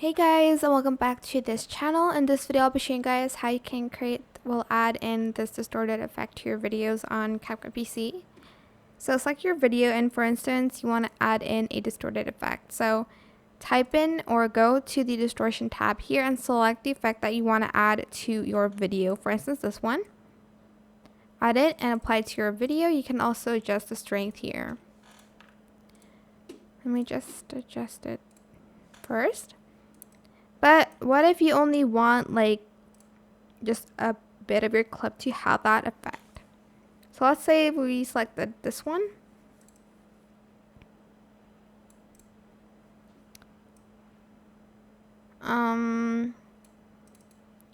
Hey guys, and welcome back to this channel. In this video I'll be showing you guys how you can add in this distorted effect to your videos on CapCut PC. So select your video, and for instance you want to add in a distorted effect. So type in or go to the distortion tab here and select the effect that you want to add to your video. For instance, this one. Add it and apply it to your video. You can also adjust the strength here. Let me just adjust it first. But what if you only want like just a bit of your clip to have that effect? So let's say we selected this one.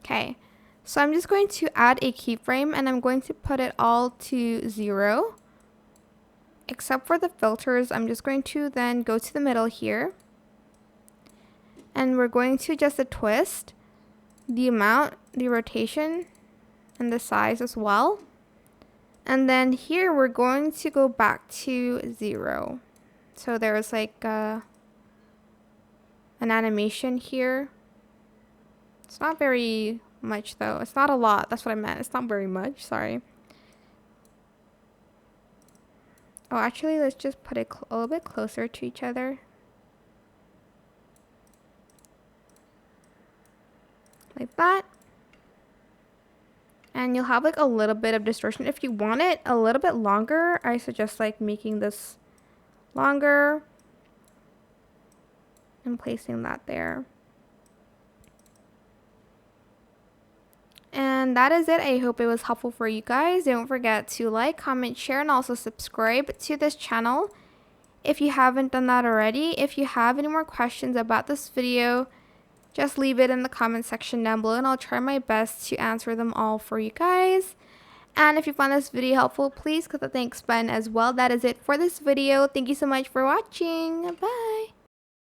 Okay, so I'm just going to add a keyframe and I'm going to put it all to 0. Except for the filters, I'm just going to then go to the middle here. And we're going to adjust the twist, the amount, the rotation, and the size as well. And then here we're going to go back to 0. So there's like an animation here. It's not very much though. It's not a lot. That's what I meant. It's not very much. Sorry. Oh, actually, let's just put it a little bit closer to each other. Like that. And you'll have like a little bit of distortion. If you want it a little bit longer, I suggest like making this longer and placing that there. And that is it. I hope it was helpful for you guys. Don't forget to like, comment, share, and also subscribe to this channel if you haven't done that already. If you have any more questions about this video, just leave it in the comment section down below and I'll try my best to answer them all for you guys. And if you found this video helpful, please click the thanks button as well. That is it for this video. Thank you so much for watching. Bye.